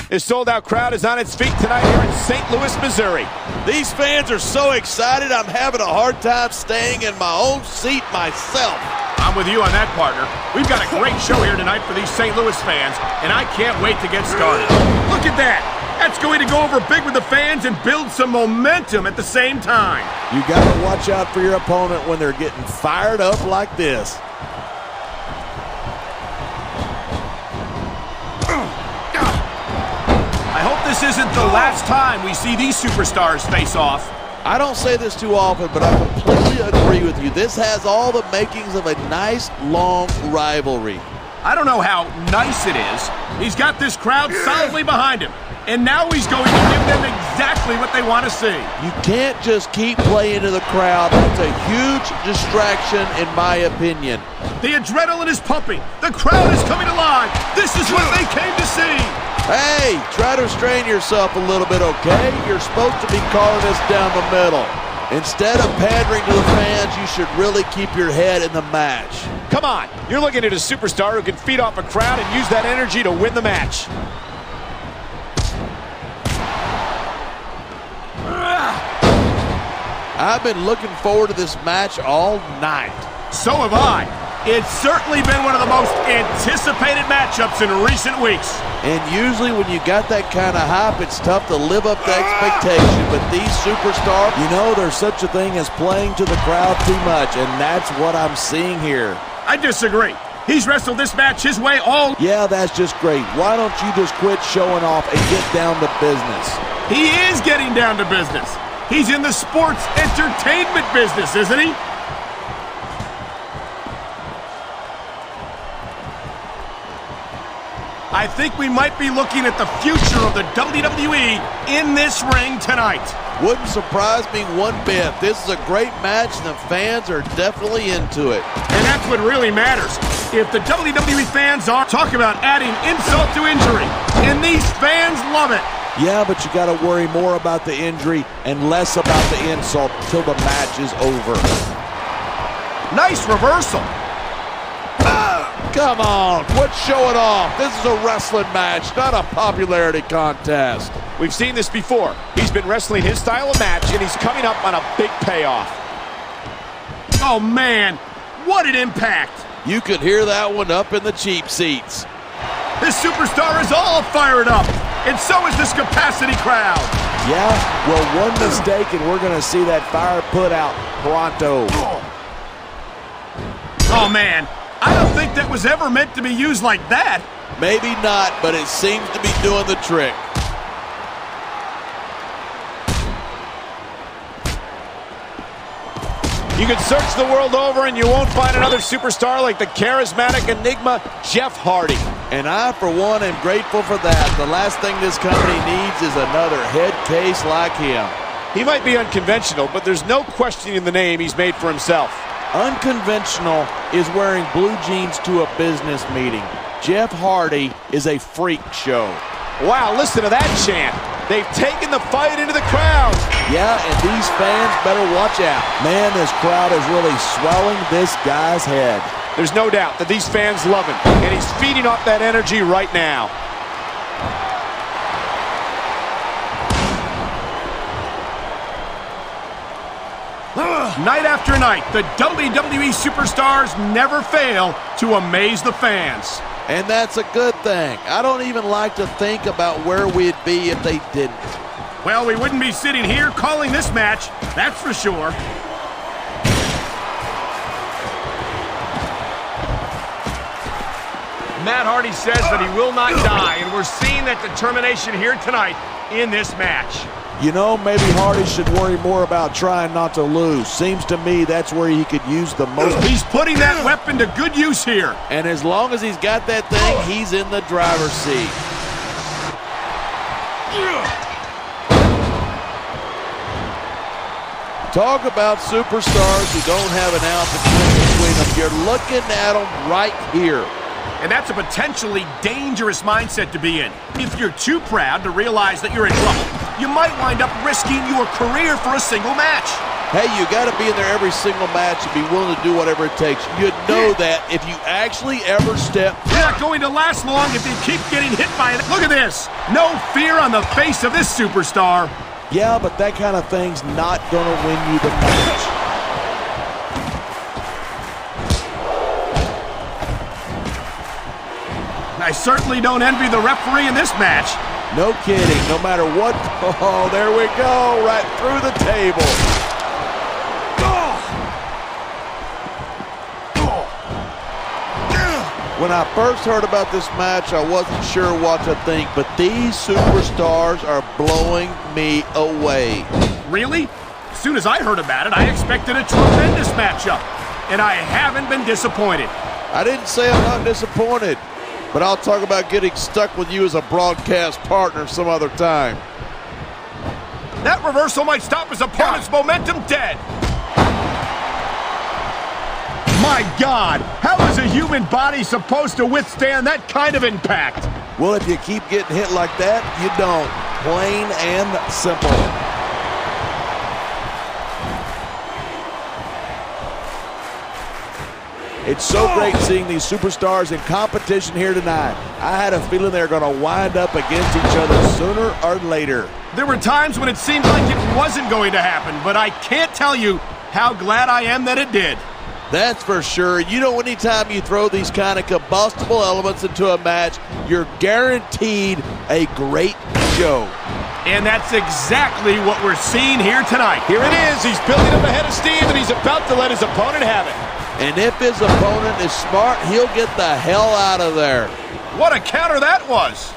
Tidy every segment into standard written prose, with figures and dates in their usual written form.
This sold-out crowd is on its feet tonight here in St. Louis, Missouri. These fans are so excited, I'm having a hard time staying in my own seat myself. I'm with you on that, partner. We've got a great show here tonight for these St. Louis fans, and I can't wait to get started. Look at that. That's going to go over big with the fans and build some momentum at the same time. You got to watch out for your opponent when they're getting fired up like this. I hope this isn't the last time we see these superstars face off. I don't say this too often, but I completely agree with you. This has all the makings of a nice, long rivalry. I don't know how nice it is. He's got this crowd solidly behind him, and now he's going to give them exactly what they want to see. You can't just keep playing to the crowd. That's a huge distraction, in my opinion. The adrenaline is pumping. The crowd is coming alive. This is what they came to see. Hey, try to restrain yourself a little bit, okay? You're supposed to be calling us down the middle. Instead of pandering to the fans, you should really keep your head in the match. Come on, you're looking at a superstar who can feed off a crowd and use that energy to win the match. I've been looking forward to this match all night. So have I. It's certainly been one of the most anticipated matchups in recent weeks. And usually when you got that kind of hype, it's tough to live up to expectation. But these superstars, you know, there's such a thing as playing to the crowd too much, and that's what I'm seeing here. I disagree. He's wrestled this match his way all... Yeah, that's just great. Why don't you just quit showing off and get down to business? He is getting down to business. He's in the sports entertainment business, isn't he? I think we might be looking at the future of the WWE in this ring tonight. Wouldn't surprise me one bit. This is a great match, and the fans are definitely into it. And that's what really matters. If the WWE fans are talking about adding insult to injury, and these fans love it. Yeah, but you got to worry more about the injury and less about the insult until the match is over. Nice reversal. Come on, quit showing off. This is a wrestling match, not a popularity contest. We've seen this before. He's been wrestling his style of match, and he's coming up on a big payoff. Oh, man, what an impact. You could hear that one up in the cheap seats. This superstar is all fired up, and so is this capacity crowd. Yeah, well, one mistake, and we're going to see that fire put out pronto. Oh, man. I don't think that was ever meant to be used like that. Maybe not, but it seems to be doing the trick. You can search the world over and you won't find another superstar like the charismatic enigma Jeff Hardy. And I, for one, am grateful for that. The last thing this company needs is another head case like him. He might be unconventional, but there's no questioning the name he's made for himself. Unconventional is wearing blue jeans to a business meeting. Jeff Hardy is a freak show. Wow, listen to that chant. They've taken the fight into the crowd. Yeah, and these fans better watch out. Man, this crowd is really swelling this guy's head. There's no doubt that these fans love him, and he's feeding off that energy right now. Night after night, the WWE superstars never fail to amaze the fans. And that's a good thing. I don't even like to think about where we'd be if they didn't. Well, we wouldn't be sitting here calling this match, that's for sure. Matt Hardy says that he will not die, and we're seeing that determination here tonight in this match. You know, maybe Hardy should worry more about trying not to lose. Seems to me that's where he could use the most. He's putting that weapon to good use here. And as long as he's got that thing, he's in the driver's seat. Talk about superstars who don't have an ounce of twist between them. You're looking at them right here. And that's a potentially dangerous mindset to be in. If you're too proud to realize that you're in trouble, you might wind up risking your career for a single match. Hey, you got to be in there every single match and be willing to do whatever it takes. You know that if you actually ever step... You're not going to last long if you keep getting hit by it. Look at this. No fear on the face of this superstar. Yeah, but that kind of thing's not going to win you the match. I certainly don't envy the referee in this match. No kidding. No matter what... Oh, there we go. Right through the table. When I first heard about this match, I wasn't sure what to think, but these superstars are blowing me away. Really? As soon as I heard about it, I expected a tremendous matchup, and I haven't been disappointed. I didn't say I'm not disappointed, but I'll talk about getting stuck with you as a broadcast partner some other time. That reversal might stop his opponent's momentum dead. My God, how is a human body supposed to withstand that kind of impact? Well, if you keep getting hit like that, you don't. Plain and simple. It's so great seeing these superstars in competition here tonight. I had a feeling they were going to wind up against each other sooner or later. There were times when it seemed like it wasn't going to happen, but I can't tell you how glad I am that it did. That's for sure. You know, anytime you throw these kind of combustible elements into a match, you're guaranteed a great show. And that's exactly what we're seeing here tonight. Here it is. He's building up a head of steam, and he's about to let his opponent have it. And if his opponent is smart, he'll get the hell out of there. What a counter that was.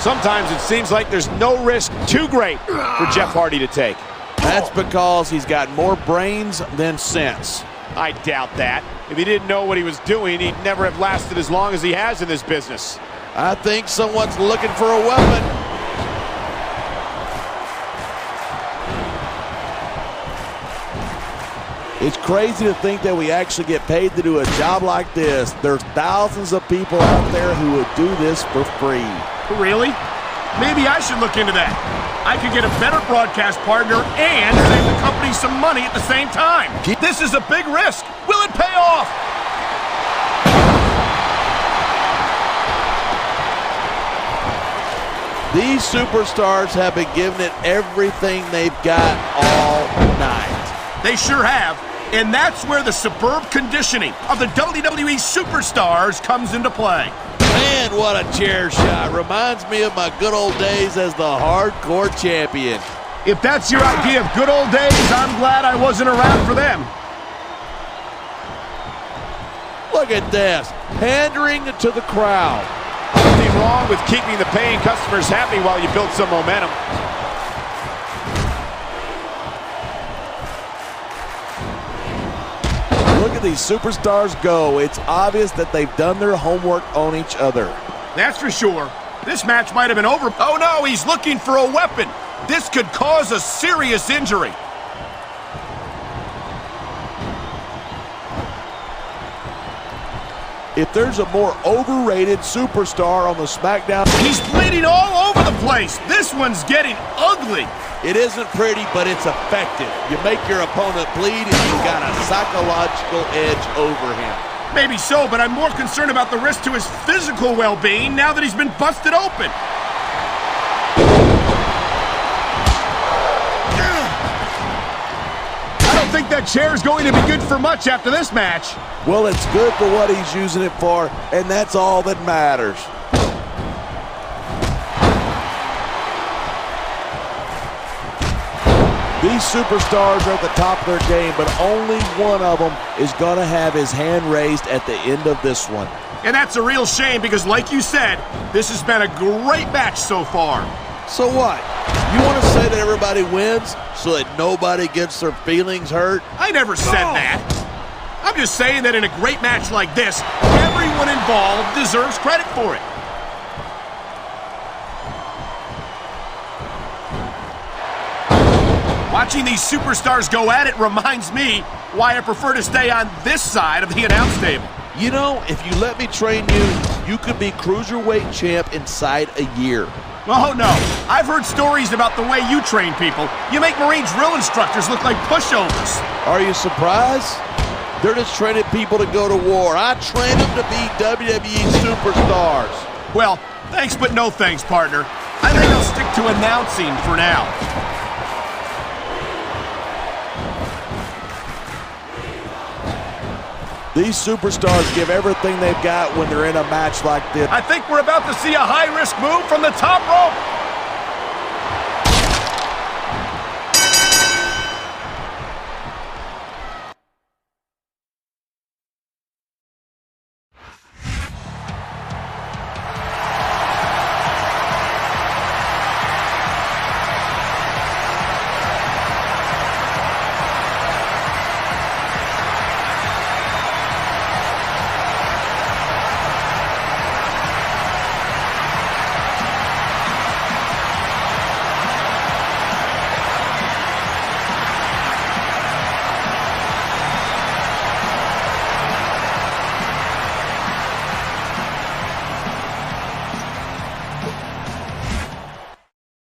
Sometimes it seems like there's no risk too great for Jeff Hardy to take. That's because he's got more brains than sense. I doubt that. If he didn't know what he was doing, he'd never have lasted as long as he has in this business. I think someone's looking for a weapon. It's crazy to think that we actually get paid to do a job like this. There's thousands of people out there who would do this for free. Really? Maybe I should look into that. I could get a better broadcast partner and save the company some money at the same time. This is a big risk. Will it pay off? These superstars have been giving it everything they've got all night. They sure have. And that's where the superb conditioning of the WWE superstars comes into play. Man, what a chair shot. Reminds me of my good old days as the hardcore champion. If that's your idea of good old days, I'm glad I wasn't around for them. Look at this. Pandering to the crowd. Nothing wrong with keeping the paying customers happy while you build some momentum. Look at these superstars go. It's obvious that they've done their homework on each other. That's for sure. This match might have been over. Oh no, he's looking for a weapon. This could cause a serious injury. If there's a more overrated superstar on the SmackDown... He's bleeding all over the place. This one's getting ugly. It isn't pretty, but it's effective. You make your opponent bleed and you've got a psychological edge over him. Maybe so, but I'm more concerned about the risk to his physical well-being now that he's been busted open. I don't think that chair's going to be good for much after this match. Well, it's good for what he's using it for, and that's all that matters. These superstars are at the top of their game, but only one of them is going to have his hand raised at the end of this one. And that's a real shame because, like you said, this has been a great match so far. So what? You want to say that everybody wins so that nobody gets their feelings hurt? I never said that. I'm just saying that in a great match like this, everyone involved deserves credit for it. Watching these superstars go at it reminds me why I prefer to stay on this side of the announce table. You know, if you let me train you, you could be Cruiserweight champ inside a year. Oh, no. I've heard stories about the way you train people. You make Marine drill instructors look like pushovers. Are you surprised? They're just training people to go to war. I train them to be WWE superstars. Well, thanks but no thanks, partner. I think I'll stick to announcing for now. These superstars give everything they've got when they're in a match like this. I think we're about to see a high-risk move from the top rope.